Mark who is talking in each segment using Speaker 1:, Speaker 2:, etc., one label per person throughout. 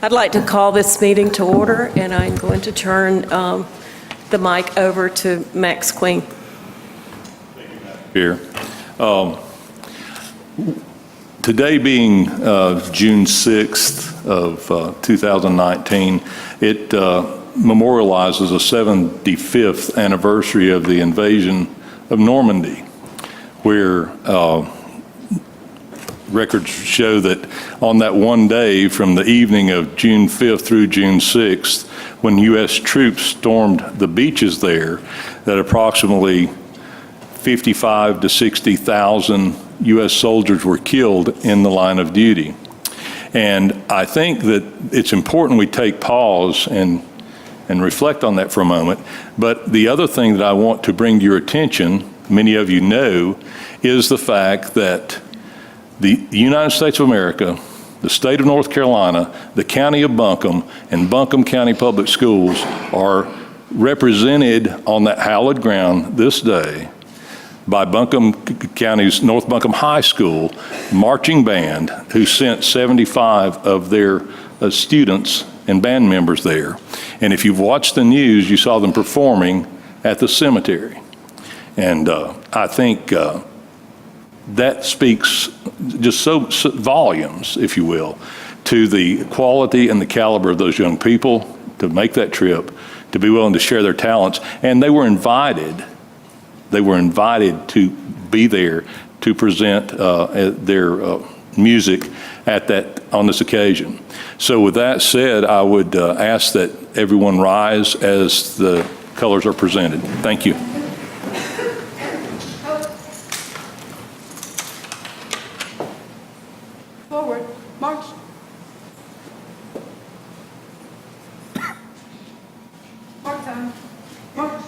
Speaker 1: I'd like to call this meeting to order, and I'm going to turn the mic over to Max Queen.
Speaker 2: Here. Today being June 6th of 2019, it memorializes the 75th anniversary of the invasion of Normandy, where records show that on that one day from the evening of June 5th through June 6th, when U.S. troops stormed the beaches there, that approximately 55 to 60,000 U.S. soldiers were killed in the line of duty. And I think that it's important we take pause and reflect on that for a moment. But the other thing that I want to bring to your attention, many of you know, is the fact that the United States of America, the state of North Carolina, the county of Buncombe, and Buncombe County Public Schools are represented on that hallowed ground this day by Buncombe County's North Buncombe High School marching band, who sent 75 of their students and band members there. And if you've watched the news, you saw them performing at the cemetery. And I think that speaks just so volumes, if you will, to the quality and the caliber of those young people to make that trip, to be willing to share their talents. And they were invited to be there to present their music on this occasion. So with that said, I would ask that everyone rise as the colors are presented. Thank you.
Speaker 3: Forward, march. Mark time, march.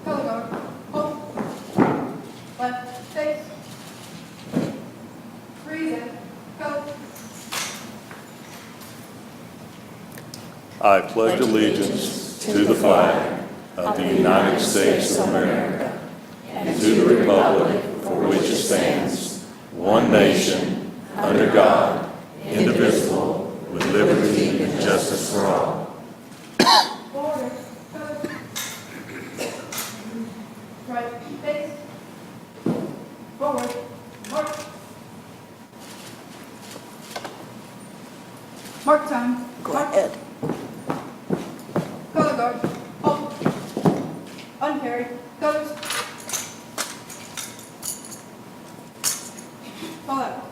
Speaker 3: Color guard, hold. Left, face. Breathe in, go.
Speaker 2: I pledge allegiance to the flag of the United States of America and to the republic for which it stands, one nation, under God, indivisible, with liberty and justice for all.
Speaker 3: Forward, go. Right, face. Forward, march. Mark time.
Speaker 1: Go ahead.
Speaker 3: Color guard, hold. Unparried, goes. Fall out.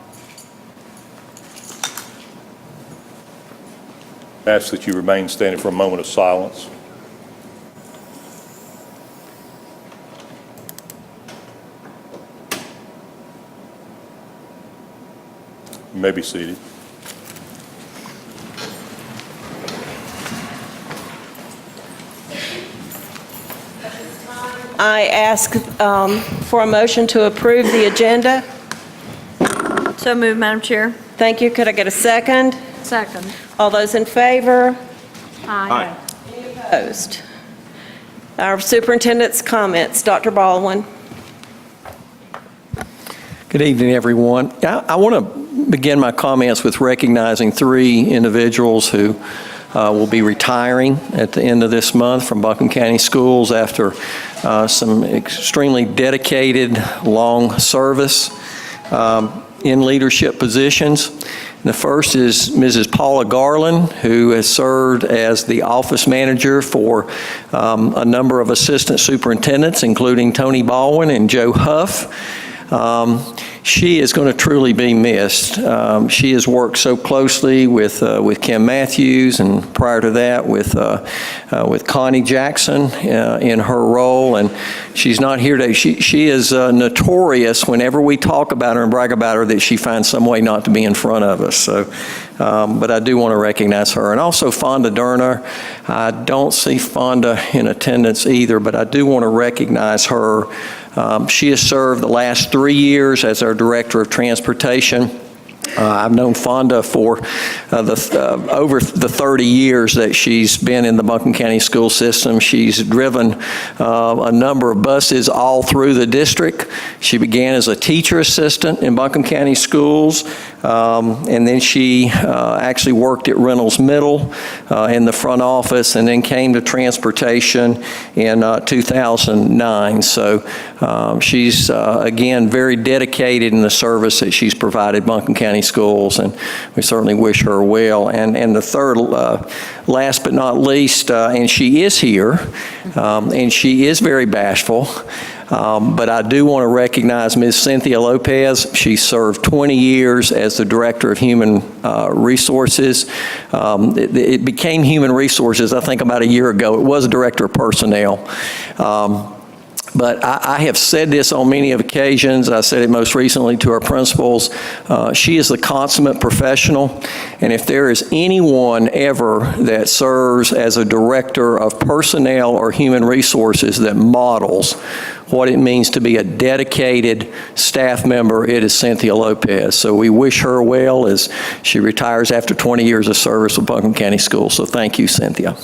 Speaker 2: I ask that you remain standing for a moment of silence. You may be seated.
Speaker 1: I ask for a motion to approve the agenda.
Speaker 4: So moved, Madam Chair.
Speaker 1: Thank you. Could I get a second?
Speaker 4: Second.
Speaker 1: All those in favor?
Speaker 4: Aye.
Speaker 1: Any opposed? Our superintendent's comments. Dr. Baldwin.
Speaker 5: Good evening, everyone. I want to begin my comments with recognizing three individuals who will be retiring at the end of this month from Buncombe County Schools after some extremely dedicated, long service in leadership positions. The first is Mrs. Paula Garland, who has served as the office manager for a number of assistant superintendents, including Tony Baldwin and Joe Huff. She is going to truly be missed. She has worked so closely with Kim Matthews, and prior to that with Connie Jackson in her role. And she's not here today. She is notorious whenever we talk about her and brag about her that she finds some way not to be in front of us. So, but I do want to recognize her. And also Fonda Durner. I don't see Fonda in attendance either, but I do want to recognize her. She has served the last 3 years as our Director of Transportation I've known Fonda for over the 30 years that she's been in the Buncombe County school system. She's driven a number of buses all through the district. She began as a teacher assistant in Buncombe County schools, and then she actually worked at Reynolds Middle in the front office, and then came to transportation in 2009. So she's, again, very dedicated in the service that she's provided Buncombe County schools, and we certainly wish her well. And the third, last but not least, and she is here, and she is very bashful, but I do want to recognize Ms. Cynthia Lopez. She served 20 years as the Director of Human Resources. It became Human Resources, I think, about a year ago. It was Director of Personnel. But I have said this on many of occasions. I said it most recently to our principals. She is the consummate professional, and if there is anyone ever that serves as a director of personnel or human resources that models what it means to be a dedicated staff member, it is Cynthia Lopez. So we wish her well as she retires after 20 years of service with Buncombe County Schools. So thank you, Cynthia.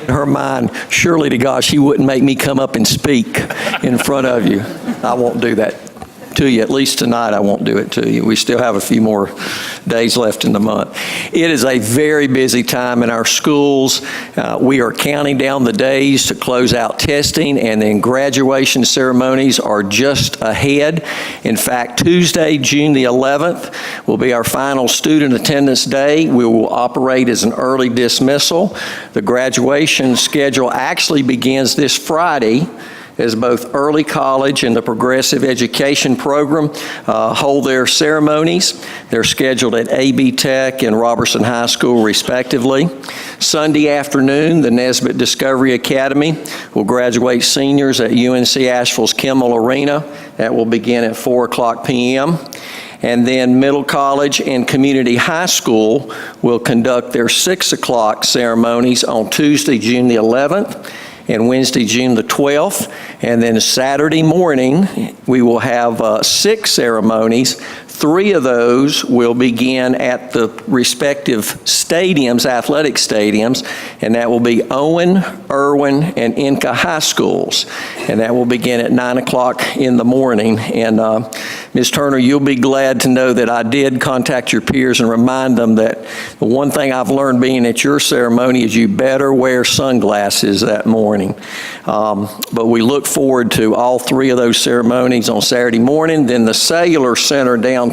Speaker 5: In her mind, surely to God, she wouldn't make me come up and speak in front of you. I won't do that to you. At least tonight, I won't do it to you. We still have a few more days left in the month. It is a very busy time in our schools. We are counting down the days to close out testing, and then graduation ceremonies are just ahead. In fact, Tuesday, June the 11th, will be our final student attendance day. We will operate as an early dismissal. The graduation schedule actually begins this Friday, as both early college and the progressive education program hold their ceremonies. They're scheduled at AB Tech and Robertson High School, respectively. Sunday afternoon, the Nesbitt Discovery Academy will graduate seniors at UNC Asheville's Kimmel Arena. That will begin at 4:00 p.m. And then Middle College and Community High School will conduct their 6 o'clock ceremonies on Tuesday, June the 11th, and Wednesday, June the 12th. And then Saturday morning, we will have 6 ceremonies. 3 of those will begin at the respective stadiums, athletic stadiums, and that will be Owen, Irwin, and Inca High Schools. And that will begin at 9 o'clock in the morning. And Ms. Turner, you'll be glad to know that I did contact your peers and remind them that the one thing I've learned being at your ceremony is you better wear sunglasses that morning. But we look forward to all 3 of those ceremonies on Saturday morning. Then the Cellular Center downtown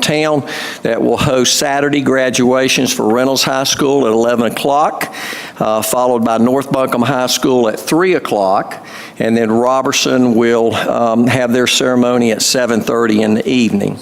Speaker 5: that will host Saturday graduations for Reynolds High School at 11 o'clock, followed by North Buncombe High School at 3 o'clock, and then Robertson will have their ceremony at 7:30 in the evening.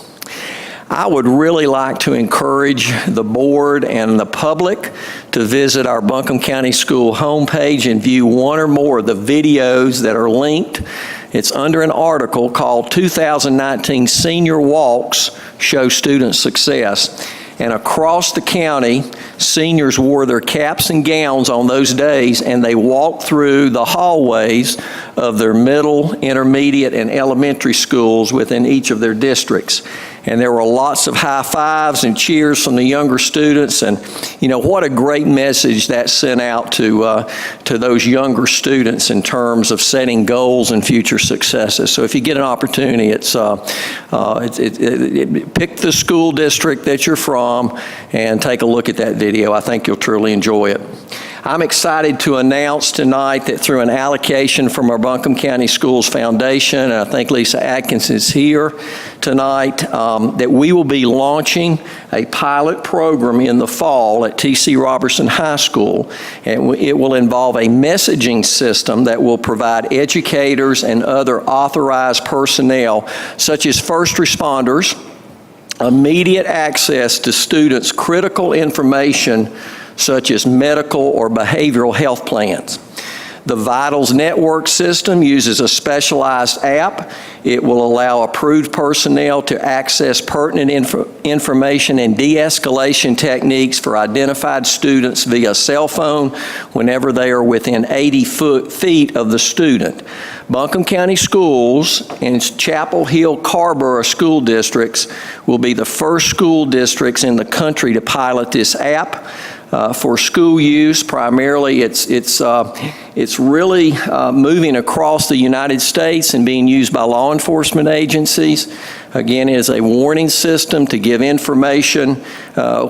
Speaker 5: I would really like to encourage the board and the public to visit our Buncombe County School homepage and view one or more of the videos that are linked. It's under an article called 2019 Senior Walks Show Student Success. And across the county, seniors wore their caps and gowns on those days, and they walked through the hallways of their middle, intermediate, and elementary schools within each of their districts. And there were lots of high fives and cheers from the younger students, and you know, what a great message that sent out to those younger students in terms of setting goals and future successes. So if you get an opportunity, pick the school district that you're from and take a look at that video. I think you'll truly enjoy it. I'm excited to announce tonight that through an allocation from our Buncombe County Schools Foundation, and I think Lisa Atkins is here tonight, that we will be launching a pilot program in the fall at T.C. Robertson High School, and it will involve a messaging system that will provide educators and other authorized personnel, such as first responders, immediate access to students' critical information such as medical or behavioral health plans. The Vitals Network system uses a specialized app. It will allow approved personnel to access pertinent information and de-escalation techniques for identified students via cell phone whenever they are within 80 feet of the student. Buncombe County Schools and Chapel Hill Carborough school districts will be the first school districts in the country to pilot this app. For school use, primarily it's really moving across the United States and being used by law enforcement agencies. Again, it is a warning system to give information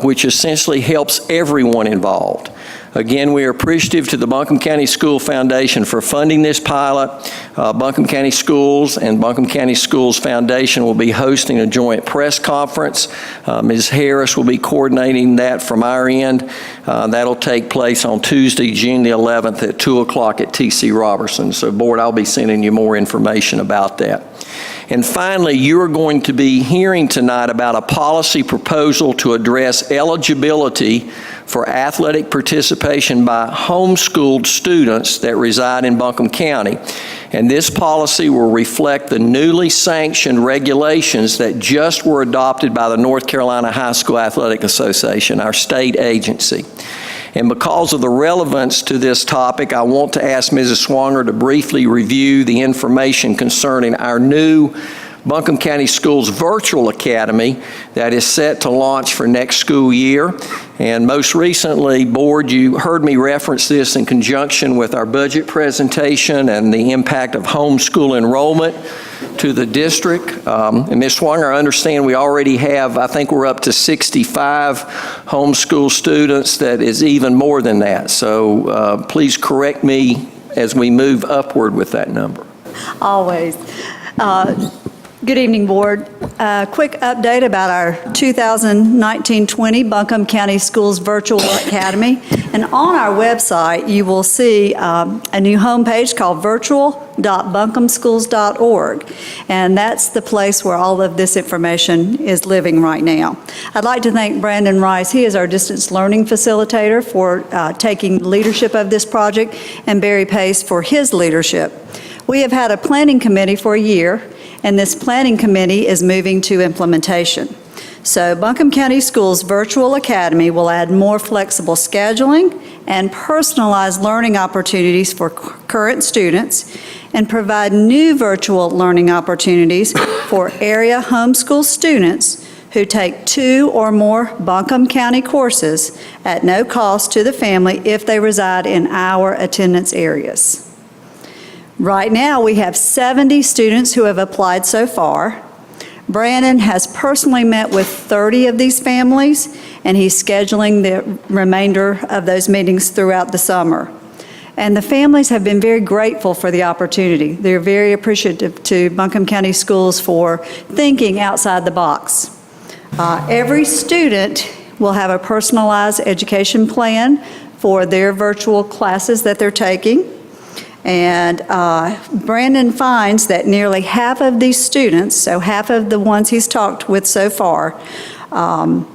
Speaker 5: which essentially helps everyone involved. Again, we are appreciative to the Buncombe County School Foundation for funding this pilot. Buncombe County Schools and Buncombe County Schools Foundation will be hosting a joint press conference. Ms. Harris will be coordinating that from our end. That'll take place on Tuesday, June the 11th at 2 o'clock at T.C. Robertson. So, Board, I'll be sending you more information about that. And finally, you are going to be hearing tonight about a policy proposal to address eligibility for athletic participation by homeschooled students that reside in Buncombe County. And this policy will reflect the newly sanctioned regulations that just were adopted by the North Carolina High School Athletic Association, our state agency. And because of the relevance to this topic, I want to ask Mrs. Swanger to briefly review the information concerning our new Buncombe County Schools Virtual Academy that is set to launch for next school year. And most recently, Board, you heard me reference this in conjunction with our budget presentation and the impact of homeschool enrollment to the district. And Ms. Swanger, I understand we already have, I think we're up to 65 homeschool students. That is even more than that. So please correct me as we move upward with that number.
Speaker 4: Always. Good evening, Board. Quick update about our 2019-20 Buncombe County Schools Virtual Academy. And on our website, you will see a new homepage called virtual.buncombeschools.org. And that's the place where all of this information is living right now. I'd like to thank Brandon Rice. He is our distance learning facilitator for taking leadership of this project, and Barry Pace for his leadership. We have had a planning committee for a year, and this planning committee is moving to implementation. So Buncombe County Schools Virtual Academy will add more flexible scheduling and personalized learning opportunities for current students and provide new virtual learning opportunities for area homeschool students who take 2 or more Buncombe County courses at no cost to the family if they reside in our attendance areas. Right now, we have 70 students who have applied so far. Brandon has personally met with 30 of these families, and he's scheduling the remainder of those meetings throughout the summer. And the families have been very grateful for the opportunity. They're very appreciative to Buncombe County Schools for thinking outside the box. Every student will have a personalized education plan for their virtual classes that they're taking. And Brandon finds that nearly half of these students, so half of the ones he's talked with so far, are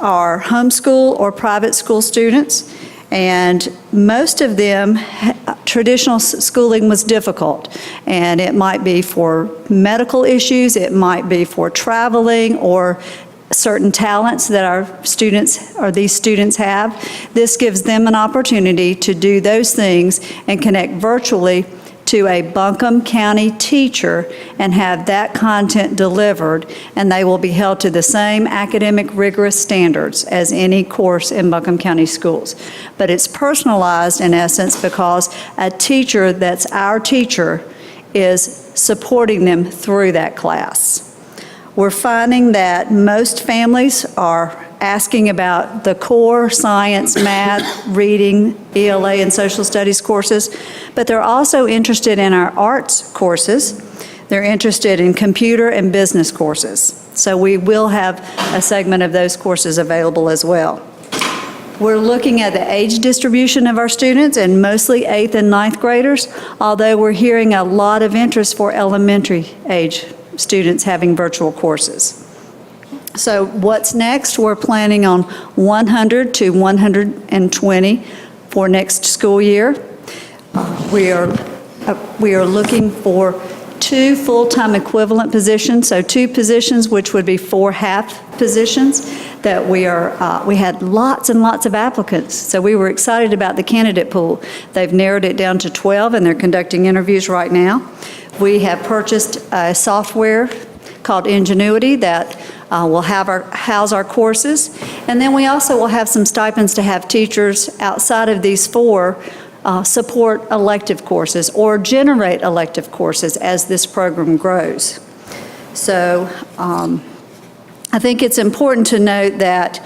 Speaker 4: homeschool or private school students. And most of them, traditional schooling was difficult. And it might be for medical issues, it might be for traveling, or certain talents that our students or these students have. This gives them an opportunity to do those things and connect virtually to a Buncombe County teacher and have that content delivered, and they will be held to the same academic rigorous standards as any course in Buncombe County schools. But it's personalized in essence because a teacher that's our teacher is supporting them through that class. We're finding that most families are asking about the core science, math, reading, ELA, and social studies courses, but they're also interested in our arts courses. They're interested in computer and business courses. So we will have a segment of those courses available as well. We're looking at the age distribution of our students, and mostly 8th and 9th graders, although we're hearing a lot of interest for elementary age students having virtual courses. So what's next? We're planning on 100 to 120 for next school year. We are looking for 2 full-time equivalent positions, so 2 positions which would be 4 half positions that we had lots and lots of applicants, so we were excited about the candidate pool. They've narrowed it down to 12 and they're conducting interviews right now. We have purchased a software called Ingenuity that will house our courses, and then we also will have some stipends to have teachers outside of these 4 support elective courses or generate elective courses as this program grows. So I think it's important to note that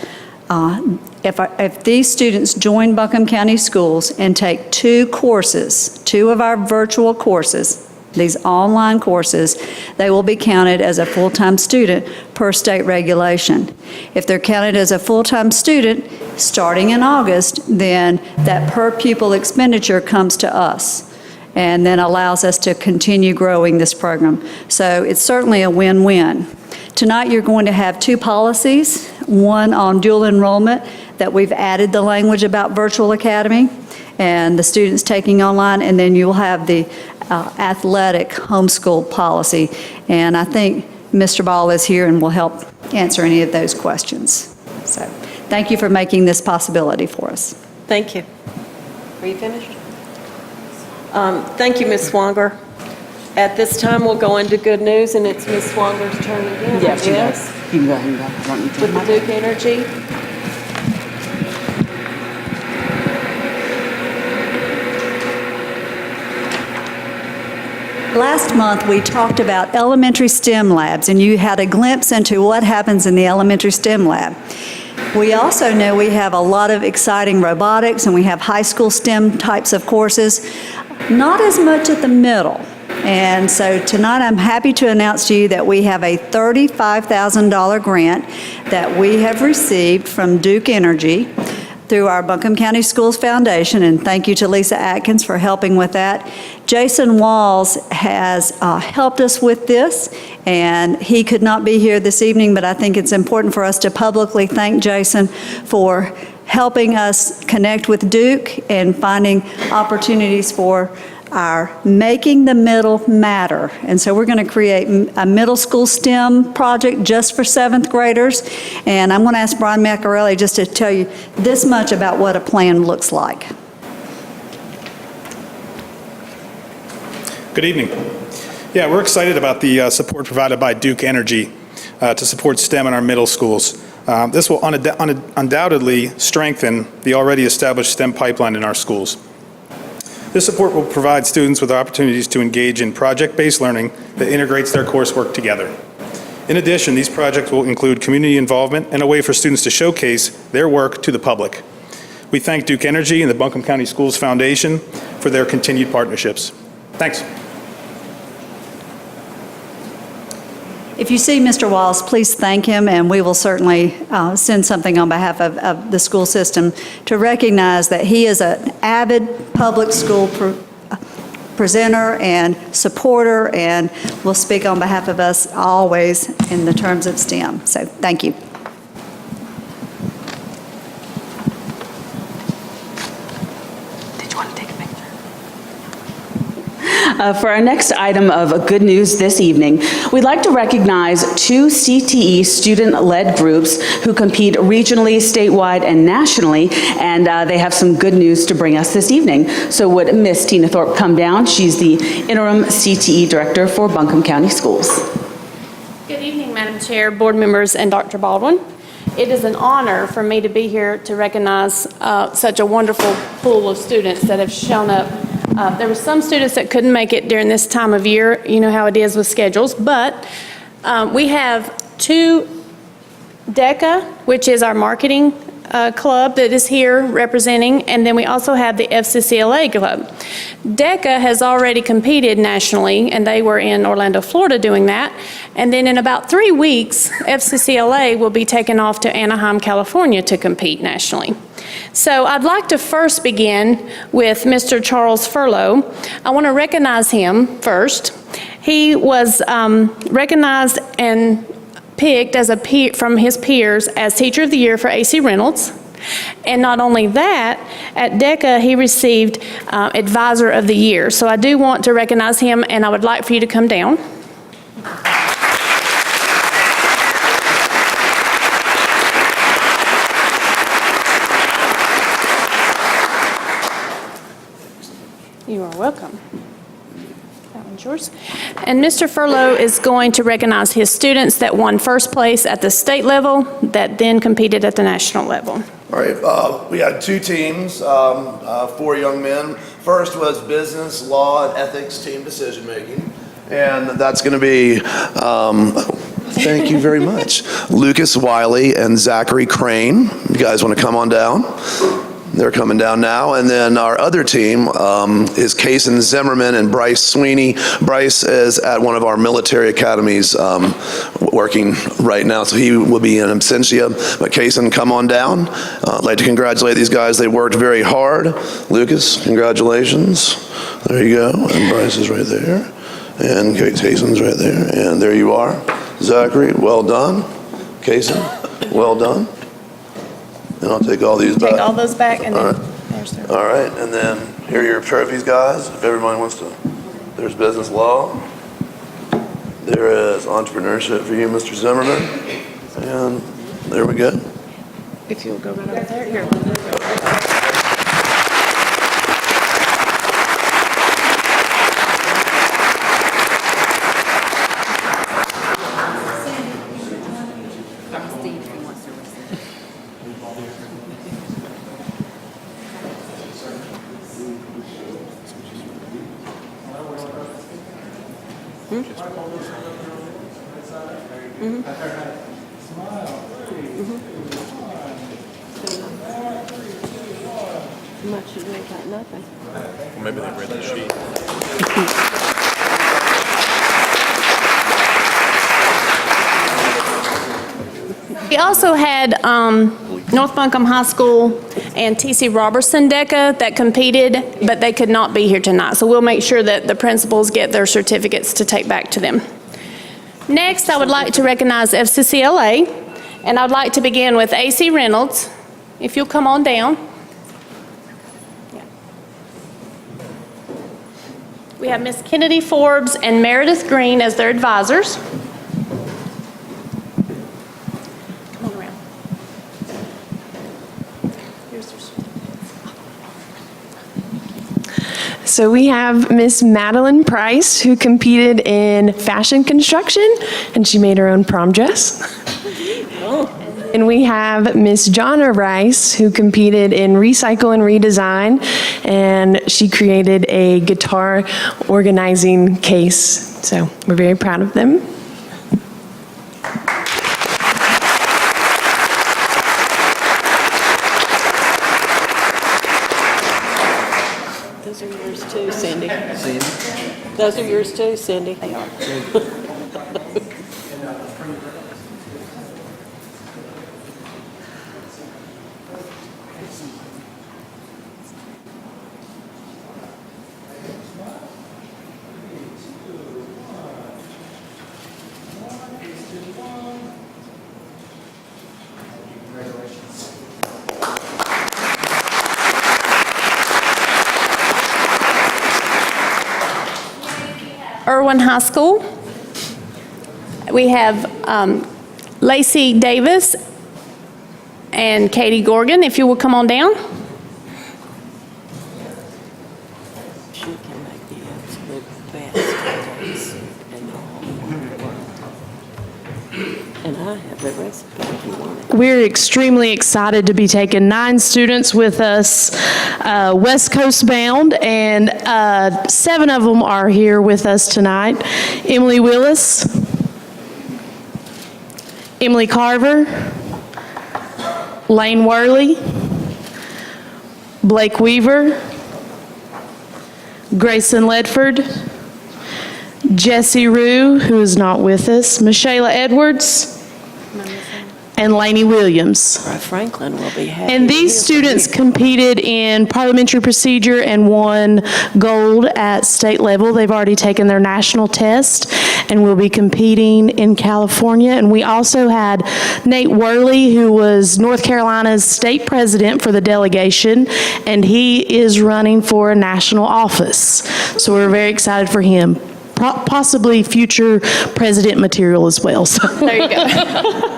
Speaker 4: if these students join Buncombe County Schools and take 2 courses, 2 of our virtual courses, these online courses, they will be counted as a full-time student per state regulation. If they're counted as a full-time student, starting in August, then that per pupil expenditure comes to us and then allows us to continue growing this program. So it's certainly a win-win. Tonight you're going to have 2 policies, one on dual enrollment that we've added the language about virtual academy and the students taking online, and then you'll have the athletic homeschool policy. And I think Mr. Ball is here and will help answer any of those questions. So thank you for making this possibility for us.
Speaker 1: Thank you. Are you finished? Thank you, Ms. Swanger. At this time, we'll go into good news, and it's Ms. Swanger's turn again.
Speaker 6: Yes, she
Speaker 1: Yes.
Speaker 6: does. You can go ahead and go. Want me to?
Speaker 1: With the Duke Energy.
Speaker 4: Last month, we talked about elementary STEM labs, and you had a glimpse into what happens in the elementary STEM lab. We also know we have a lot of exciting robotics, and we have high school STEM types of courses, not as much at the middle. And so tonight, I'm happy to announce to you that we have a $35,000 grant that we have received from Duke Energy through our Buncombe County Schools Foundation, and thank you to Lisa Atkins for helping with that. Jason Walls has helped us with this, and he could not be here this evening, but I think it's important for us to publicly thank Jason for helping us connect with Duke and finding opportunities for our Making the Middle Matter. And so we're going to create a middle school STEM project just for 7th graders. And I'm going to ask Brian Maccarelli just to tell you this much about what a plan looks like.
Speaker 7: Good evening. Yeah, we're excited about the support provided by Duke Energy to support STEM in our middle schools. This will undoubtedly strengthen the already established STEM pipeline in our schools. This support will provide students with opportunities to engage in project-based learning that integrates their coursework together. In addition, these projects will include community involvement and a way for students to showcase their work to the public. We thank Duke Energy and the Buncombe County Schools Foundation for their continued partnerships. Thanks.
Speaker 4: If you see Mr. Wallace, please thank him, and we will certainly send something on behalf of the school system to recognize that he is an avid public school presenter and supporter, and will speak on behalf of us always in the terms of STEM. So thank you.
Speaker 6: Did you want to take a picture? For our next item of good news this evening, we'd like to recognize 2 CTE student-led groups who compete regionally, statewide, and nationally, and they have some good news to bring us this evening. So would Miss Tina Thorpe come down? She's the interim CTE director for Buncombe County Schools.
Speaker 8: Good evening, Madam Chair, board members, and Dr. Baldwin. It is an honor for me to be here to recognize such a wonderful pool of students that have shown up. There were some students that couldn't make it during this time of year. You know how it is with schedules, but we have 2 DECA, which is our marketing club that is here representing, and then we also have the FCCLA club. DECA has already competed nationally, and they were in Orlando, Florida doing that. And then in about 3 weeks, FCCLA will be taken off to Anaheim, California to compete nationally. So I'd like to first begin with Mr. Charles Furlow. I want to recognize him first. He was recognized and picked as from his peers as Teacher of the Year for AC Reynolds. And not only that, at DECA, he received Advisor of the Year. So I do want to recognize him, and I would like for you to come down. You are welcome. That one's yours. And Mr. Furlow is going to recognize his students that won first place at the state level, that then competed at the national level.
Speaker 9: All right, we had two teams, 4 young men. First was business, law, and ethics team decision making. And that's going to be, thank you very much, Lucas Wiley and Zachary Crane. You guys want to come on down? They're coming down now. And then our other team is Kason Zimmerman and Bryce Sweeney. Bryce is at one of our military academies working right now, so he will be in absentia. But Kason, come on down. I'd like to congratulate these guys. They worked very hard. Lucas, congratulations. There you go. And Bryce is right there. And Kason's right there. And there you are. Zachary, well done. Kason, well done. And I'll take all these back.
Speaker 8: Take all those back, and then there's their...
Speaker 9: All right, and then here are your trophies, guys. If everyone wants to, there's business law. There is entrepreneurship for you, Mr. Zimmerman. And there we go.
Speaker 8: If you'll go right over there. Here.
Speaker 1: Much you ain't got nothing.
Speaker 2: Well, maybe they read the sheet.
Speaker 8: We also had North Buncombe High School and T.C. Robertson DECA that competed, but they could not be here tonight. So we'll make sure that the principals get their certificates to take back to them. Next, I would like to recognize FCCLA, and I'd like to begin with AC Reynolds. If you'll come on down. Yeah. We have Miss Kennedy Forbes and Meredith Green as their advisors. Come on around. Here's their certificates.
Speaker 10: So we have Miss Madeline Price, who competed in fashion construction, and she made her own prom dress. And we have Miss Jonna Rice, who competed in recycle and redesign, and she created a guitar organizing case. So we're very proud of them.
Speaker 1: Those are yours too, Cindy. Those are yours too, Cindy. They are.
Speaker 8: Irwin High School. We have Lacey Davis and Katie Gorgon, if you will come on down.
Speaker 1: She can make the absolute best in the whole world. And I have the recipe if you want it.
Speaker 10: We're extremely excited to be taking 9 students with us West Coast bound, and 7 of them are here with us tonight. Emily Willis, Emily Carver, Lane Worley, Blake Weaver, Grayson Ledford, Jesse Rue, who is not with us, Michaela Edwards, and Lainey Williams.
Speaker 1: Franklin will be happy.
Speaker 10: And these students competed in parliamentary procedure and won gold at state level. They've already taken their national test,
Speaker 11: and will be competing in California. And we also had Nate Worley, who was North Carolina's state president for the delegation, and he is running for a national office. So we're very excited for him. Possibly future president material as well. So.
Speaker 8: There you go.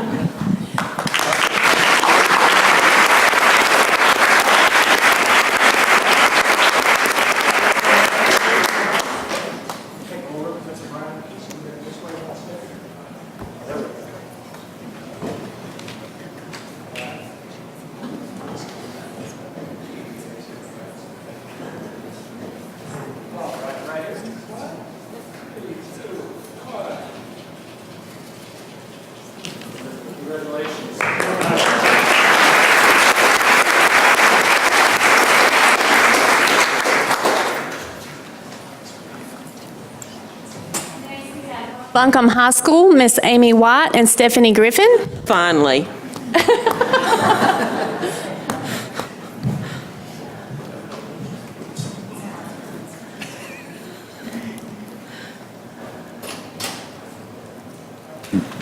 Speaker 8: Buncombe High School, Miss Amy White and Stephanie Griffin.
Speaker 1: Finally.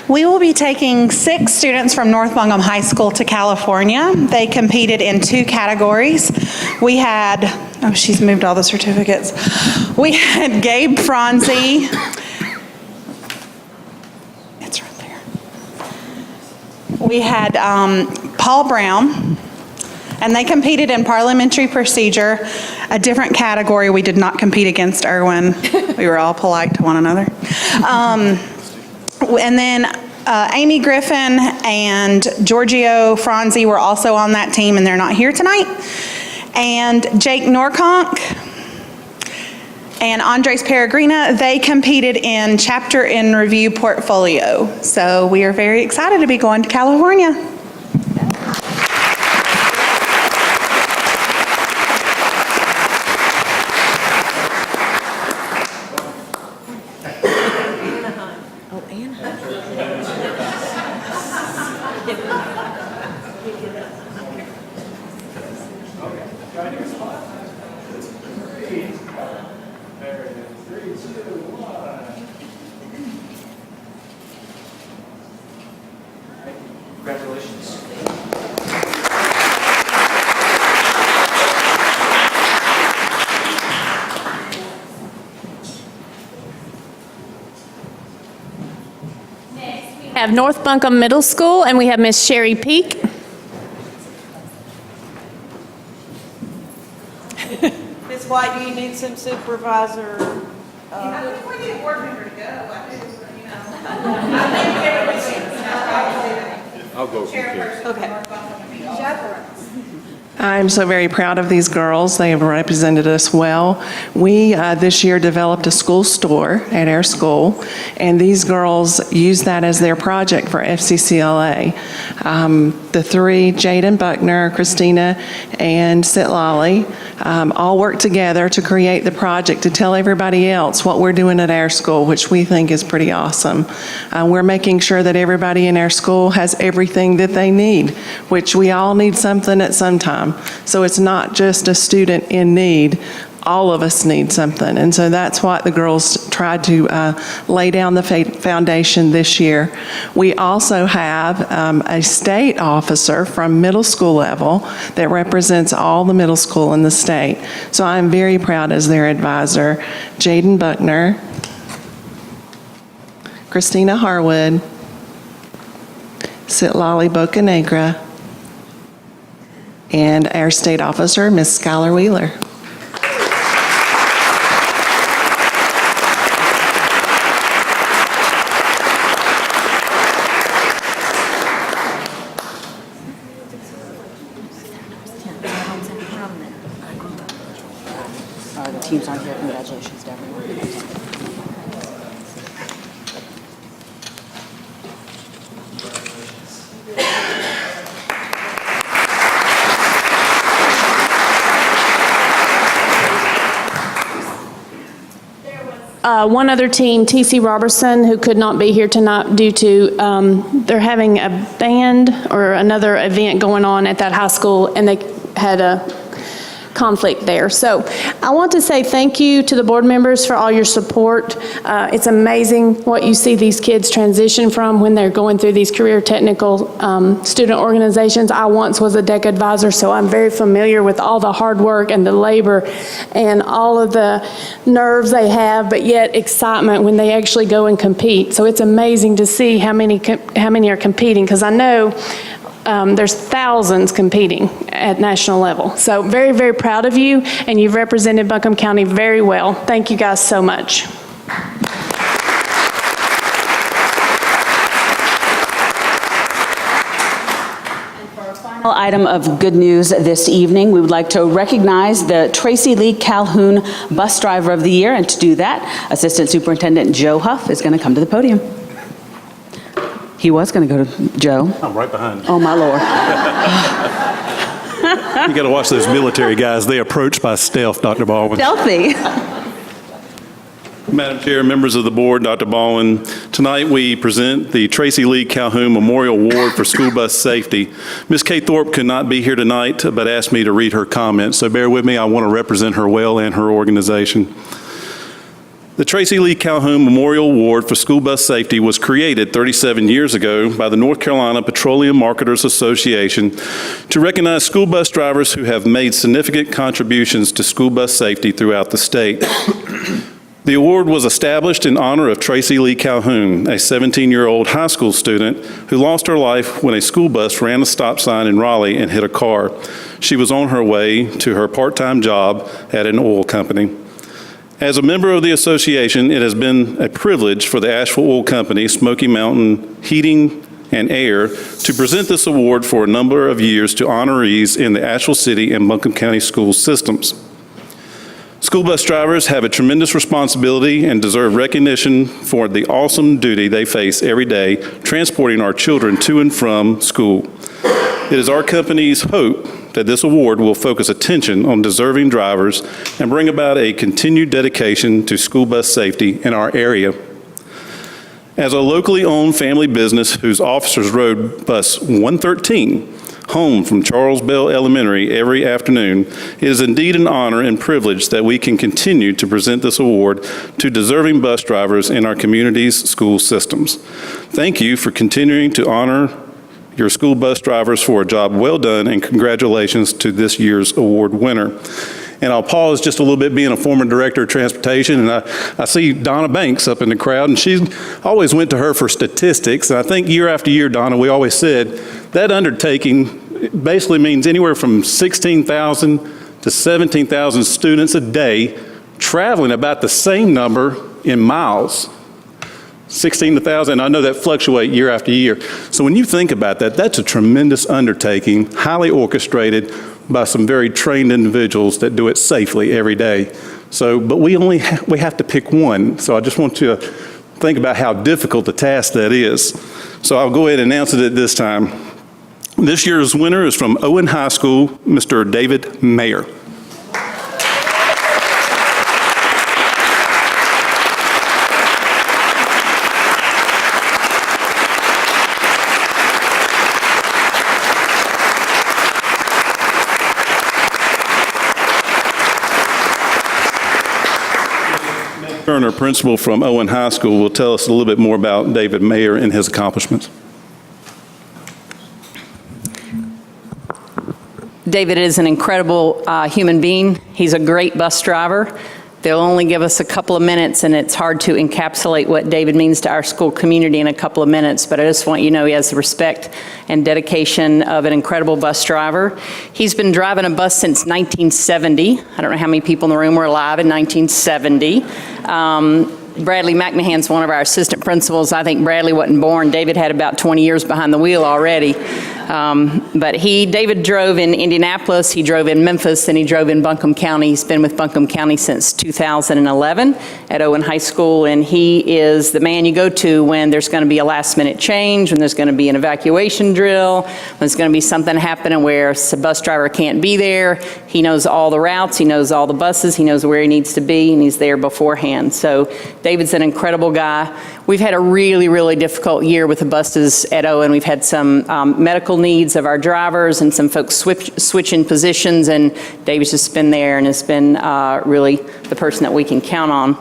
Speaker 12: We will be taking 6 students from North Buncombe High School to California. They competed in 2 categories. We had, oh, she's moved all the certificates. We had Gabe Franzi. It's right there. We had Paul Brown, and they competed in parliamentary procedure, a different category. We did not compete against Irwin. We were all polite to one another. And then Amy Griffin and Giorgio Franzi were also on that team, and they're not here tonight. And Jake Norconk and Andres Peregrina, they competed in chapter and review portfolio. So we are very excited to be going to California.
Speaker 5: Congratulations.
Speaker 8: Next, we have North Buncombe Middle School, and we have Miss Sherry Peak.
Speaker 13: Ms. White, do you need some supervisor?
Speaker 3: I think we need a board member to go. I think, you know.
Speaker 2: I'll go.
Speaker 13: Okay.
Speaker 3: Chaperones.
Speaker 13: I'm so very proud of these girls. They have represented us well. We this year developed a school store at our school, and these girls used that as their project for FCCLA. The 3, Jaden Buckner, Christina, and Sitlali, all worked together to create the project to tell everybody else what we're doing at our school, which we think is pretty awesome. We're making sure that everybody in our school has everything that they need, which we all need something at some time. So it's not just a student in need. All of us need something. And so that's what the girls tried to lay down the foundation this year. We also have a state officer from middle school level that represents all the middle school in the state. So I'm very proud as their advisor. Jaden Buckner, Christina Harwood, Sitlali Bocanegra, and our state officer, Ms. Skylar Wheeler.
Speaker 6: The teams aren't here. Congratulations to everyone.
Speaker 8: One other team, TC Robertson, who could not be here tonight due to, they're having a band or another event going on at that high school, and they had a conflict there. So I want to say thank you to the board members for all your support. It's amazing what you see these kids transition from when they're going through these career technical student organizations. I once was a DEC advisor, so I'm very familiar with all the hard work and the labor and all of the nerves they have, but yet excitement when they actually go and compete. So it's amazing to see how many are competing, because I know there's thousands competing at national level. So very, very proud of you, and you've represented Buncombe County very well. Thank you guys so much.
Speaker 6: Final item of good news this evening, we would like to recognize the Tracy Lee Calhoun Bus Driver of the Year, and to do that, Assistant Superintendent Joe Huff is going to come to the podium. He was going to go to Joe.
Speaker 14: I'm right behind you.
Speaker 6: Oh, my Lord.
Speaker 14: You got to watch those military guys. They approach by stealth, Dr. Baldwin.
Speaker 6: Stealthy.
Speaker 14: Madam Chair, members of the board, Dr. Baldwin, tonight we present the Tracy Lee Calhoun Memorial Award for School Bus Safety. Ms. Kay Thorpe could not be here tonight, but asked me to read her comments, so bear with me. I want to represent her well and her organization. The Tracy Lee Calhoun Memorial Award for School Bus Safety was created 37 years ago by the North Carolina Petroleum Marketers Association to recognize school bus drivers who have made significant contributions to school bus safety throughout the state. The award was established in honor of Tracy Lee Calhoun, a 17-year-old high school student who lost her life when a school bus ran a stop sign in Raleigh and hit a car. She was on her way to her part-time job at an oil company. As a member of the association, it has been a privilege for the Asheville Oil Company, Smoky Mountain Heating and Air, to present this award for a number of years to honorees in the Asheville City and Buncombe County school systems. School bus drivers have a tremendous responsibility and deserve recognition for the awesome duty they face every day transporting our children to and from school. It is our company's hope that this award will focus attention on deserving drivers and bring about a continued dedication to school bus safety in our area. As a locally owned family business whose officers rode bus 113 home from Charles Bell Elementary every afternoon, it is indeed an honor and privilege that we can continue to present this award to deserving bus drivers in our community's school systems. Thank you for continuing to honor your school bus drivers for a job well done, and congratulations to this year's award winner. And I'll pause just a little bit, being a former director of transportation, and I see Donna Banks up in the crowd, and she always went to her for statistics. And I think year after year, Donna, we always said that undertaking basically means anywhere from 16,000 to 17,000 students a day traveling about the same number in miles. 16 to 1,000, I know that fluctuate year after year. So when you think about that, that's a tremendous undertaking, highly orchestrated by some very trained individuals that do it safely every day. So, but we have to pick one. So I just want you to think about how difficult the task that is. So I'll go ahead and announce it at this time. This year's winner is from Owen High School, Mr. David Maher. Turner, principal from Owen High School, will tell us a little bit more about David Maher and his accomplishments.
Speaker 15: David is an incredible human being. He's a great bus driver. They'll only give us a couple of minutes, and it's hard to encapsulate what David means to our school community in a couple of minutes, but I just want you to know he has the respect and dedication of an incredible bus driver. He's been driving a bus since 1970. I don't know how many people in the room were alive in 1970. Bradley McMahon's one of our assistant principals. I think Bradley wasn't born. David had about 20 years behind the wheel already. But David drove in Indianapolis, he drove in Memphis, and he drove in Buncombe County. He's been with Buncombe County since 2011 at Owen High School, and he is the man you go to when there's going to be a last-minute change, when there's going to be an evacuation drill, when there's going to be something happening where a bus driver can't be there. He knows all the routes, he knows all the buses, he knows where he needs to be, and he's there beforehand. So David's an incredible guy. We've had a really, really difficult year with the buses at Owen. We've had some medical needs of our drivers and some folks switching positions, and David's just been there and has been really the person that we can count on.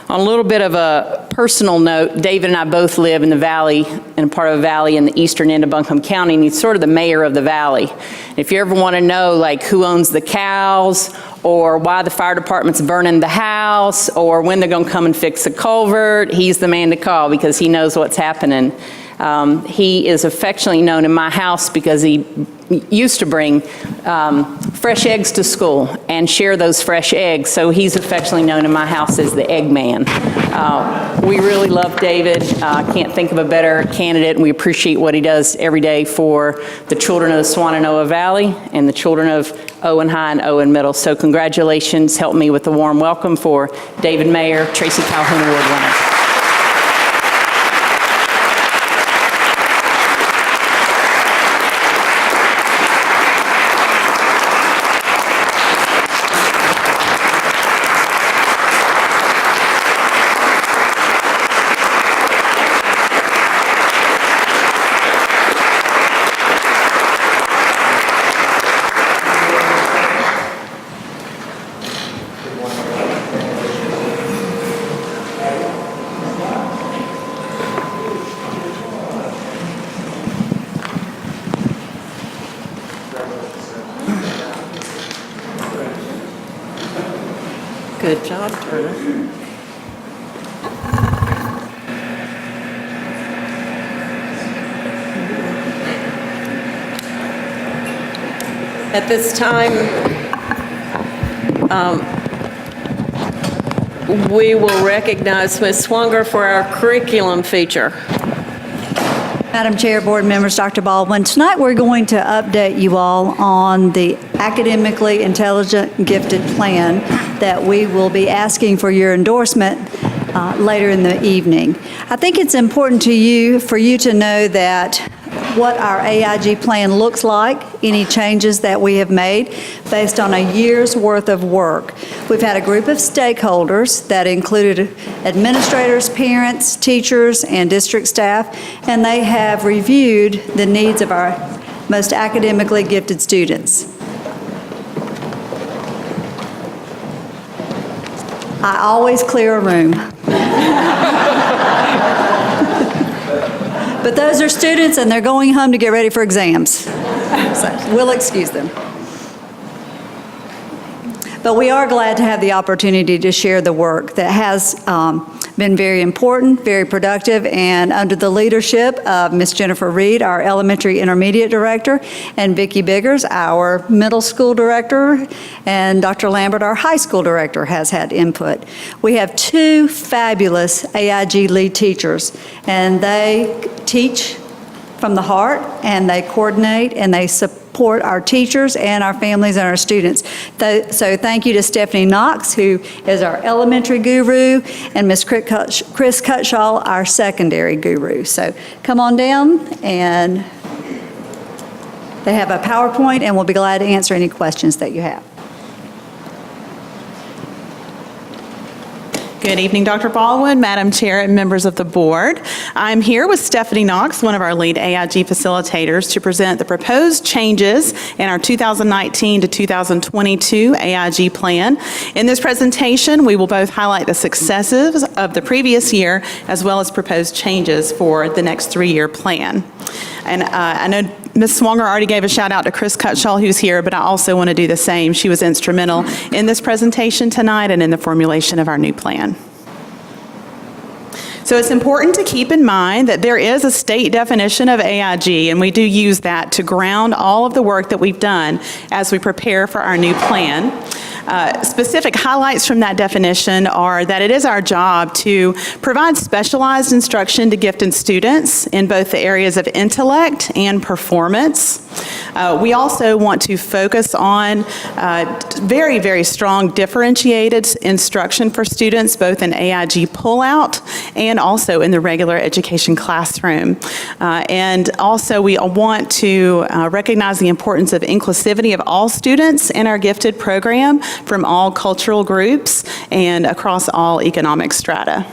Speaker 15: On a little bit of a personal note, David and I both live in the valley, in a part of a valley in the eastern end of Buncombe County, and he's sort of the mayor of the valley. If you ever want to know, like, who owns the cows, or why the fire department's burning the house, or when they're going to come and fix the culvert, he's the man to call because he knows what's happening. He is affectionately known in my house because he used to bring fresh eggs to school and share those fresh eggs, so he's affectionately known in my house as the egg man. We really love David. Can't think of a better candidate, and we appreciate what he does every day for the children of the Swannanoa Valley and the children of Owen High and Owen Middle. So congratulations. Help me with the warm welcome for David Maher, Tracy Calhoun Award winner.
Speaker 1: Good job, Turner. At this time, we will recognize Ms. Swanger for our curriculum feature.
Speaker 4: Madam Chair, board members, Dr. Baldwin, tonight we're going to update you all on the academically intelligent gifted plan that we will be asking for your endorsement later in the evening. I think it's important for you to know that what our AIG plan looks like, any changes that we have made based on a year's worth of work. We've had a group of stakeholders that included administrators, parents, teachers, and district staff, and they have reviewed the needs of our most academically gifted students. I always clear a room. But those are students and they're going home to get ready for exams. So we'll excuse them. But we are glad to have the opportunity to share the work that has been very important, very productive, and under the leadership of Ms. Jennifer Reed, our elementary intermediate director, and Vicki Biggers, our middle school director, and Dr. Lambert, our high school director, has had input. We have two fabulous AIG lead teachers, and they teach from the heart, and they coordinate, and they support our teachers and our families and our students. So thank you to Stephanie Knox, who is our elementary guru, and Ms. Chris Cutshaw, our secondary guru. So come on down, and they have a PowerPoint, and we'll be glad to answer any questions that you have.
Speaker 12: Good evening, Dr. Baldwin, Madam Chair, and members of the board. I'm here with Stephanie Knox, one of our lead AIG facilitators, to present the proposed changes in our 2019 to 2022 AIG plan. In this presentation, we will both highlight the successes of the previous year as well as proposed changes for the next three-year plan. And I know Ms. Swanger already gave a shout out to Chris Cutshaw, who's here, but I also want to do the same. She was instrumental in this presentation tonight and in the formulation of our new plan. So it's important to keep in mind that there is a state definition of AIG, and we do use that to ground all of the work that we've done as we prepare for our new plan. Specific highlights from that definition are that it is our job to provide specialized instruction to gifted students in both the areas of intellect and performance. We also want to focus on very, very strong differentiated instruction for students, both in AIG pullout and also in the regular education classroom. And also we want to recognize the importance of inclusivity of all students in our gifted program from all cultural groups and across all economic strata.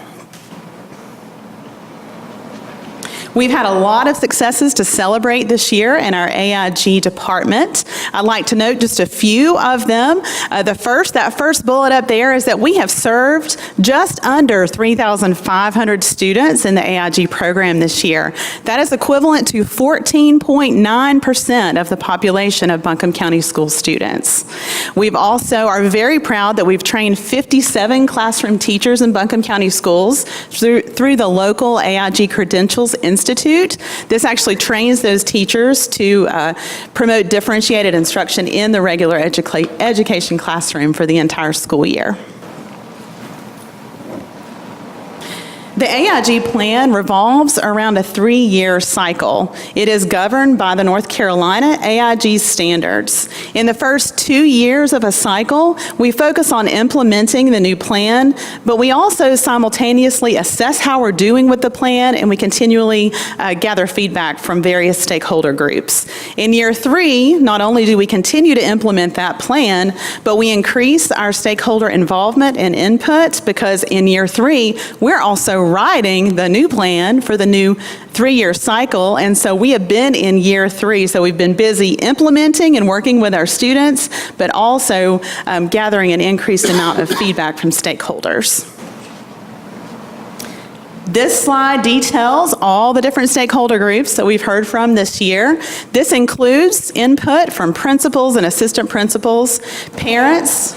Speaker 12: We've had a lot of successes to celebrate this year in our AIG department. I'd like to note just a few of them. That first bullet up there is that we have served just under 3,500 students in the AIG program this year. That is equivalent to 14.9% of the population of Buncombe County School students. We've also are very proud that we've trained 57 classroom teachers in Buncombe County Schools through the local AIG Credentials Institute. This actually trains those teachers to promote differentiated instruction in the regular education classroom for the entire school year. The AIG plan revolves around a 3-year cycle. It is governed by the North Carolina AIG standards. In the first 2 years of a cycle, we focus on implementing the new plan, but we also simultaneously assess how we're doing with the plan, and we continually gather feedback from various stakeholder groups. In year 3, not only do we continue to implement that plan, but we increase our stakeholder involvement and input, because in year 3, we're also writing the new plan for the new 3-year cycle. And so we have been in year 3. So we've been busy implementing and working with our students, but also gathering an increased amount of feedback from stakeholders. This slide details all the different stakeholder groups that we've heard from this year. This includes input from principals and assistant principals, parents,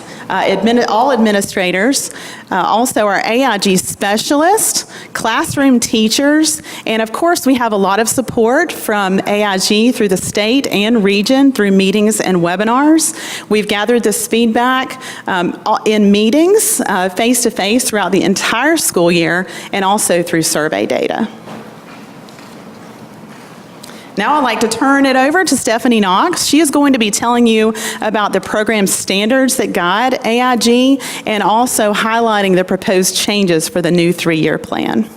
Speaker 12: all administrators, also our AIG specialists, classroom teachers, and of course we have a lot of support from AIG through the state and region through meetings and webinars. We've gathered this feedback in meetings face-to-face throughout the entire school year, and also through survey data. Now I'd like to turn it over to Stephanie Knox. She is going to be telling you about the program standards that guide AIG, and also highlighting the proposed changes for the new 3-year plan.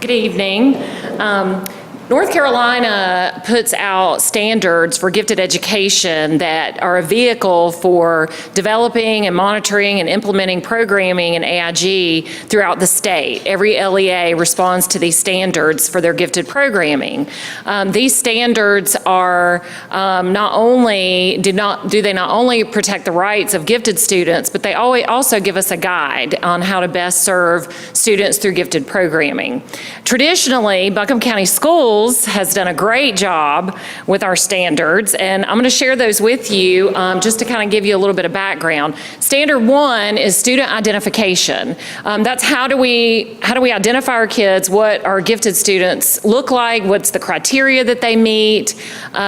Speaker 16: Good evening. North Carolina puts out standards for gifted education that are a vehicle for developing and monitoring and implementing programming in AIG throughout the state. Every LEA responds to these standards for their gifted programming. These standards are not only protect the rights of gifted students, but they also give us a guide on how to best serve students through gifted programming. Traditionally, Buncombe County Schools has done a great job with our standards, and I'm going to share those with you just to kind of give you a little bit of background. Standard 1 is student identification. That's how do we identify our kids, what our gifted students look like, what's the criteria that they meet.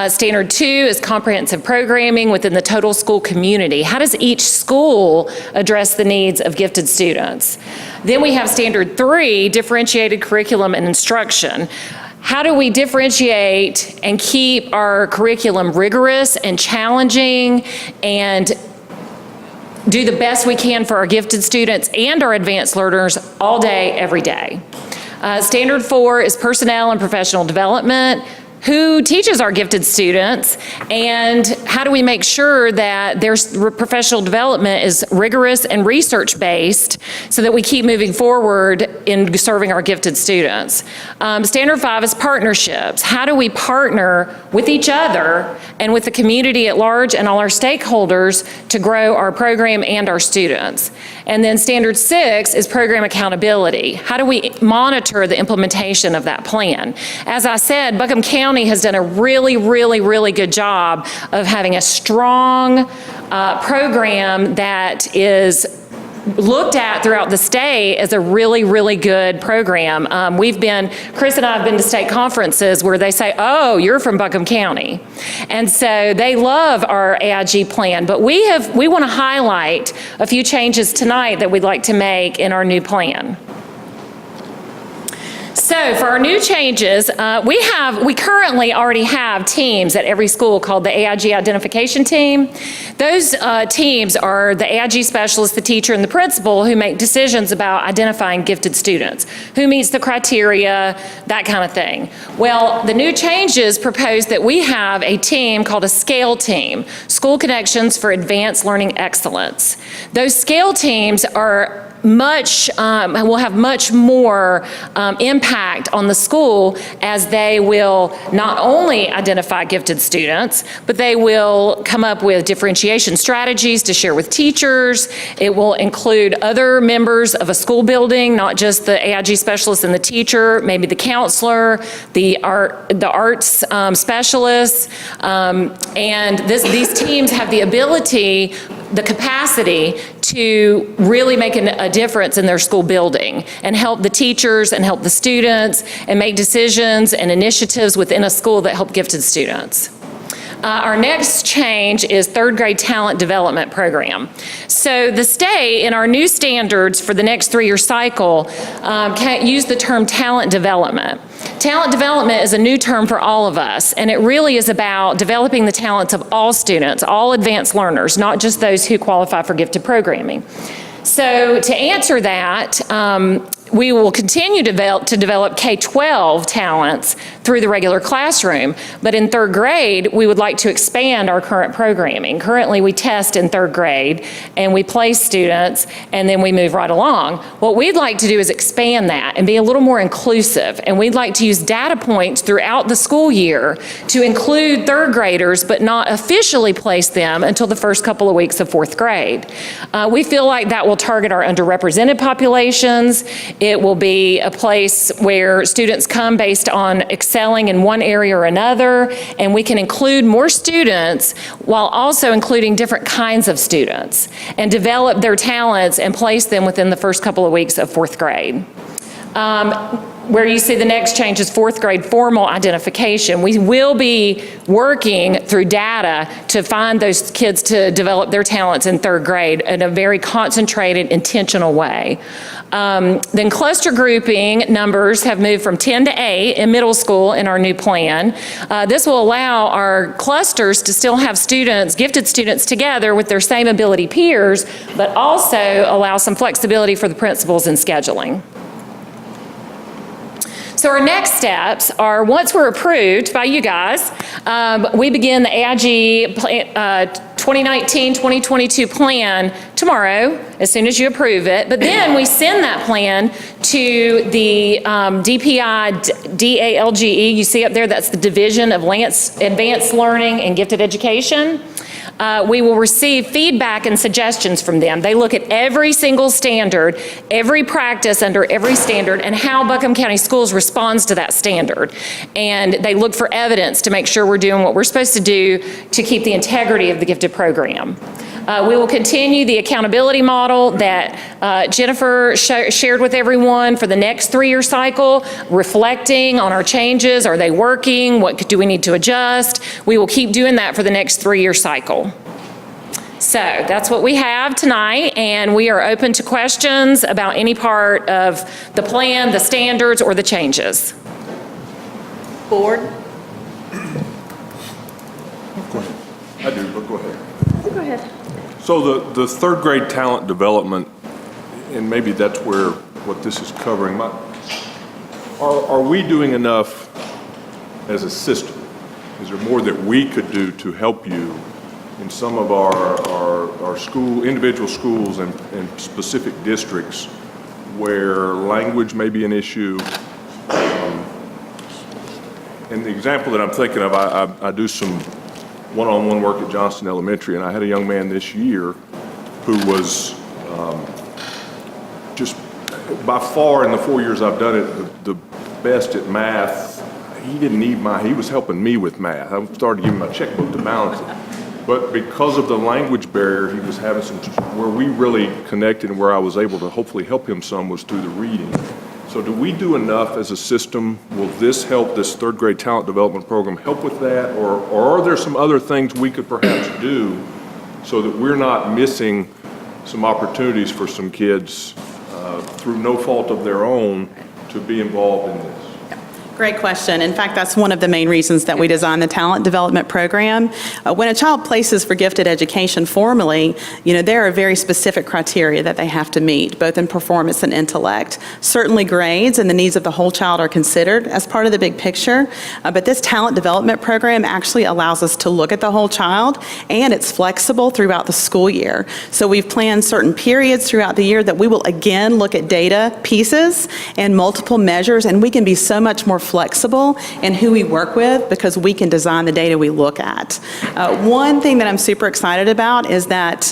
Speaker 16: Standard 2 is comprehensive programming within the total school community. How does each school address the needs of gifted students? Then we have Standard 3, differentiated curriculum and instruction. How do we differentiate and keep our curriculum rigorous and challenging and do the best we can for our gifted students and our advanced learners all day, every day? Standard 4 is personnel and professional development. Who teaches our gifted students, and how do we make sure that their professional development is rigorous and research-based so that we keep moving forward in serving our gifted students? Standard 5 is partnerships. How do we partner with each other and with the community at large and all our stakeholders to grow our program and our students? And then Standard 6 is program accountability. How do we monitor the implementation of that plan? As I said, Buncombe County has done a really, really, really good job of having a strong program that is looked at throughout the state as a really, really good program. Chris and I have been to state conferences where they say, oh, you're from Buncombe County. And so they love our AIG plan, but we want to highlight a few changes tonight that we'd like to make in our new plan. So So for our new changes, we currently already have teams at every school called the AIG Identification Team. Those teams are the AIG specialist, the teacher, and the principal who make decisions about identifying gifted students, who meets the criteria, that kind of thing. Well, the new changes propose that we have a team called a SCALE team, School Connections for Advanced Learning Excellence. Those SCALE teams are will have much more impact on the school, as they will not only identify gifted students, but they will come up with differentiation strategies to share with teachers. It will include other members of a school building, not just the AIG specialist and the teacher, maybe the counselor, the arts specialists, and these teams have the ability, the capacity to really make a difference in their school building and help the teachers and help the students and make decisions and initiatives within a school that help gifted students. Our next change is third grade talent development program. So the state, in our new standards for the next 3-year cycle, can't use the term talent development. Talent development is a new term for all of us, and it really is about developing the talents of all students, all advanced learners, not just those who qualify for gifted programming. So to answer that, we will continue to develop K-12 talents through the regular classroom, but in third grade, we would like to expand our current programming. Currently, we test in third grade, and we place students, and then we move right along. What we'd like to do is expand that and be a little more inclusive, and we'd like to use data points throughout the school year to include third graders, but not officially place them until the first couple of weeks of fourth grade. We feel like that will target our underrepresented populations. It will be a place where students come based on excelling in one area or another, and we can include more students while also including different kinds of students and develop their talents and place them within the first couple of weeks of fourth grade. Where you see the next change is fourth grade formal identification. We will be working through data to find those kids to develop their talents in third grade in a very concentrated, intentional way. Then cluster grouping numbers have moved from 10 to 8 in middle school in our new plan. This will allow our clusters to still have students, gifted students, together with their same ability peers, but also allow some flexibility for the principals in scheduling. So our next steps are, once we're approved by you guys, we begin the AIG 2019-2022 plan tomorrow, as soon as you approve it. But then we send that plan to the DPI DALGE. You see up there, that's the Division of Advanced Learning and Gifted Education. We will receive feedback and suggestions from them. They look at every single standard, every practice under every standard, and how Buncombe County Schools responds to that standard. And they look for evidence to make sure we're doing what we're supposed to do to keep the integrity of the gifted program. We will continue the accountability model that Jennifer shared with everyone for the next 3-year cycle, reflecting on our changes. Are they working? What do we need to adjust? We will keep doing that for the next 3-year cycle. So that's what we have tonight, and we are open to questions about any part of the plan, the standards, or the changes. Board?
Speaker 17: I do, but go ahead.
Speaker 8: Go ahead.
Speaker 17: So the third grade talent development, and maybe that's where what this is covering, are we doing enough as a system? Is there more that we could do to help you in some of our school, individual schools and specific districts where language may be an issue? And the example that I'm thinking of, I do some one-on-one work at Johnston Elementary, and I had a young man this year who was just by far in the 4 years I've done it, the best at math. He didn't need he was helping me with math. I started giving him my checkbook to balance it. But because of the language barrier, he was having where we really connected and where I was able to hopefully help him some was through the reading. So do we do enough as a system? Will this help, this third grade talent development program help with that? Or are there some other things we could perhaps do so that we're not missing some opportunities for some kids through no fault of their own to be involved in this?
Speaker 12: Great question. In fact, that's one of the main reasons that we designed the talent development program. When a child places for gifted education formally, there are very specific criteria that they have to meet, both in performance and intellect. Certainly grades and the needs of the whole child are considered as part of the big picture, but this talent development program actually allows us to look at the whole child, and it's flexible throughout the school year. So we've planned certain periods throughout the year that we will again look at data pieces and multiple measures, and we can be so much more flexible in who we work with because we can design the data we look at. One thing that I'm super excited about is that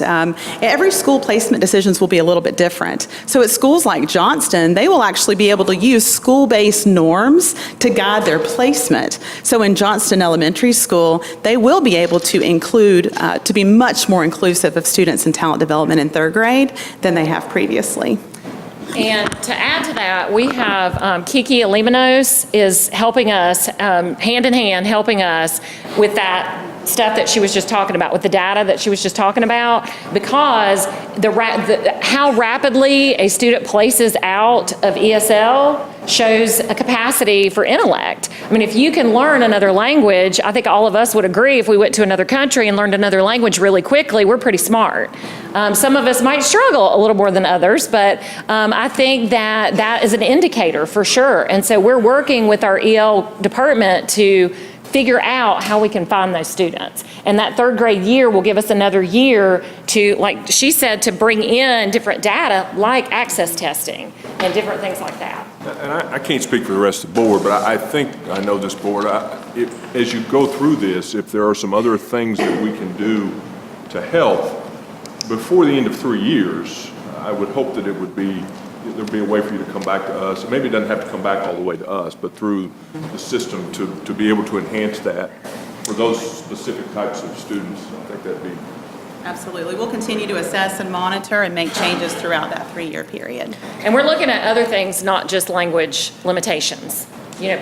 Speaker 12: every school placement decisions will be a little bit different. So at schools like Johnston, they will actually be able to use school-based norms to guide their placement. So in Johnston Elementary School, they will be able to include, to be much more inclusive of students in talent development in third grade than they have previously.
Speaker 16: And to add to that, we have Kiki Alimanos is helping us, hand in hand, helping us with that stuff that she was just talking about, with the data that she was just talking about, because how rapidly a student places out of ESL shows a capacity for intellect. I mean, if you can learn another language, I think all of us would agree if we went to another country and learned another language really quickly, we're pretty smart. Some of us might struggle a little more than others, but I think that is an indicator for sure. And so we're working with our EL department to figure out how we can find those students. And that third grade year will give us another year to, like she said, to bring in different data like access testing and different things like that.
Speaker 17: And I can't speak for the rest of the board, but I think I know this board. As you go through this, if there are some other things that we can do to help before the end of 3 years, I would hope that there'd be a way for you to come back to us. Maybe it doesn't have to come back all the way to us, but through the system to be able to enhance that for those specific types of students. I think that'd be.
Speaker 12: Absolutely. We'll continue to assess and monitor and make changes throughout that 3-year period.
Speaker 16: And we're looking at other things, not just language limitations.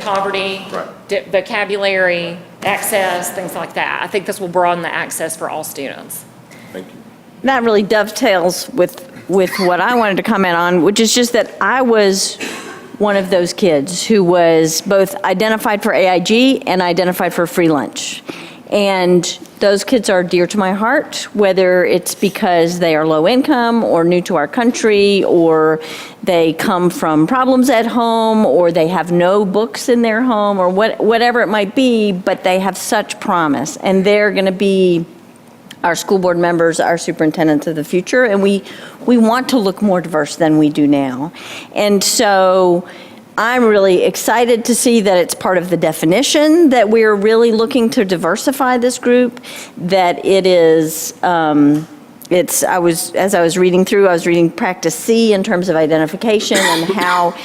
Speaker 16: Poverty,
Speaker 17: right.
Speaker 16: Vocabulary, access, things like that. I think this will broaden the access for all students.
Speaker 17: Thank you.
Speaker 1: That really dovetails with what I wanted to comment on, which is just that I was one of those kids who was both identified for AIG and identified for free lunch. And those kids are dear to my heart, whether it's because they are low income or new to our country, or they come from problems at home, or they have no books in their home, or whatever it might be, but they have such promise. And they're going to be our school board members, our superintendents of the future, and we want to look more diverse than we do now. And so I'm really excited to see that it's part of the definition, that we're really looking to diversify this group, that it is, as I was reading through, I was reading practice C in terms of identification and how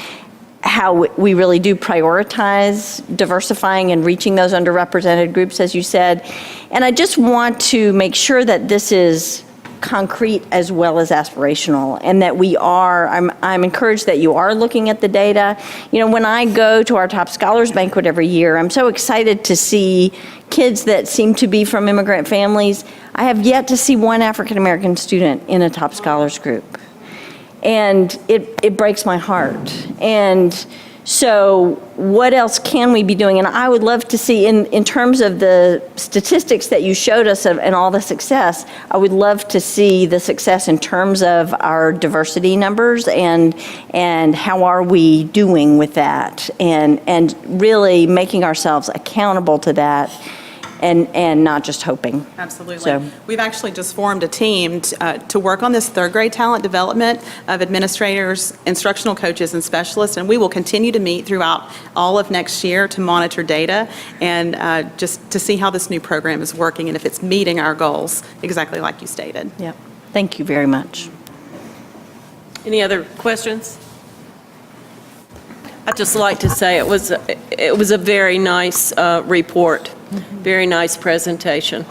Speaker 1: we really do prioritize diversifying and reaching those underrepresented groups, as you said. And I just want to make sure that this is concrete as well as aspirational, and that we are, I'm encouraged that you are looking at the data. When I go to our Top Scholars Banquet every year, I'm so excited to see kids that seem to be from immigrant families. I have yet to see one African American student in a Top Scholars group. And it breaks my heart. And so what else can we be doing? And I would love to see, in terms of the statistics that you showed us and all the success, I would love to see the success in terms of our diversity numbers and how are we doing with that, and really making ourselves accountable to that. And not just hoping.
Speaker 12: Absolutely.
Speaker 1: So.
Speaker 12: We've actually just formed a team to work on this third grade talent development of administrators, instructional coaches, and specialists, and we will continue to meet throughout all of next year to monitor data and just to see how this new program is working and if it's meeting our goals, exactly like you stated.
Speaker 1: Yep. Thank you very much.
Speaker 18: Any other questions? I'd just like to say it was a very nice report. Very nice presentation.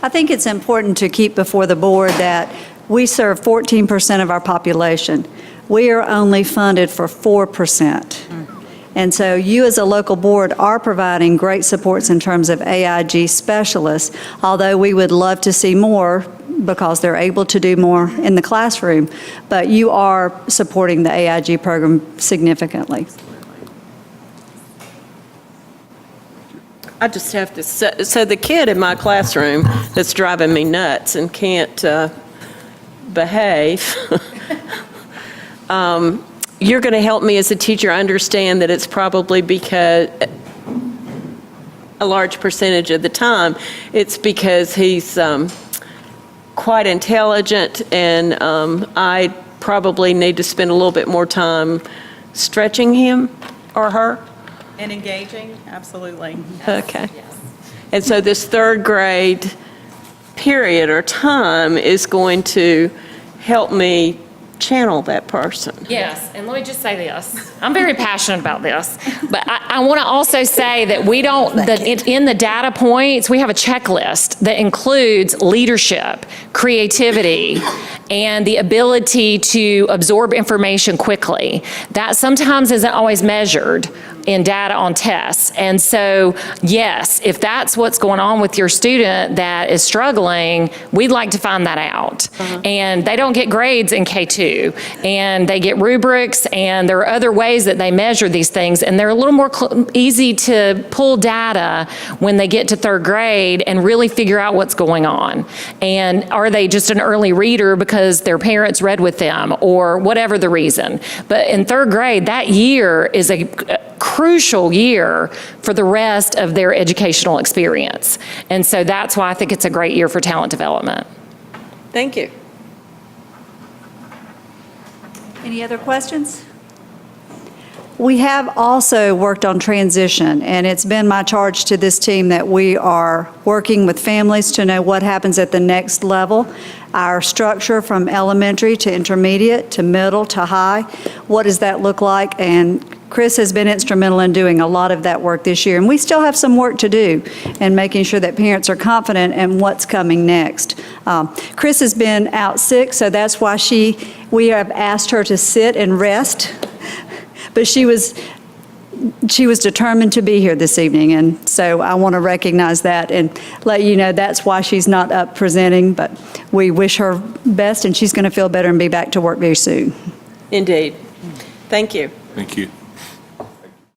Speaker 4: I think it's important to keep before the board that we serve 14% of our population. We are only funded for 4%. And so you as a local board are providing great supports in terms of AIG specialists, although we would love to see more because they're able to do more in the classroom. But you are supporting the AIG program significantly.
Speaker 18: I just have to, so the kid in my classroom that's driving me nuts and can't behave, you're going to help me as a teacher understand that it's probably because a large percentage of the time, it's because he's quite intelligent, and I probably need to spend a little bit more time stretching him or her.
Speaker 12: And engaging, absolutely.
Speaker 18: Okay. And so this third grade period or time is going to help me channel that person.
Speaker 16: Yes, and let me just say this. I'm very passionate about this, but I want to also say that we don't, that in the data points, we have a checklist that includes leadership, creativity, and the ability to absorb information quickly. That sometimes isn't always measured in data on tests. And so, yes, if that's what's going on with your student that is struggling, we'd like to find that out. And they don't get grades in K2, and they get rubrics, and there are other ways that they measure these things, and they're a little more easy to pull data when they get to third grade and really figure out what's going on. And are they just an early reader because their parents read with them, or whatever the reason. But in third grade, that year is a crucial year for the rest of their educational experience. And so that's why I think it's a great year for talent development.
Speaker 18: Thank you.
Speaker 4: Any other questions? We have also worked on transition, and it's been my charge to this team that we are working with families to know what happens at the next level. Our structure from elementary to intermediate to middle to high, what does that look like? And Chris has been instrumental in doing a lot of that work this year, and we still have some work to do in making sure that parents are confident in what's coming next. Chris has been out sick, so that's why we have asked her to sit and rest, but she was determined to be here this evening, and so I want to recognize that and let you know that's why she's not up presenting, but we wish her best, and she's going to feel better and be back to work very soon.
Speaker 18: Indeed. Thank you.
Speaker 2: Thank you.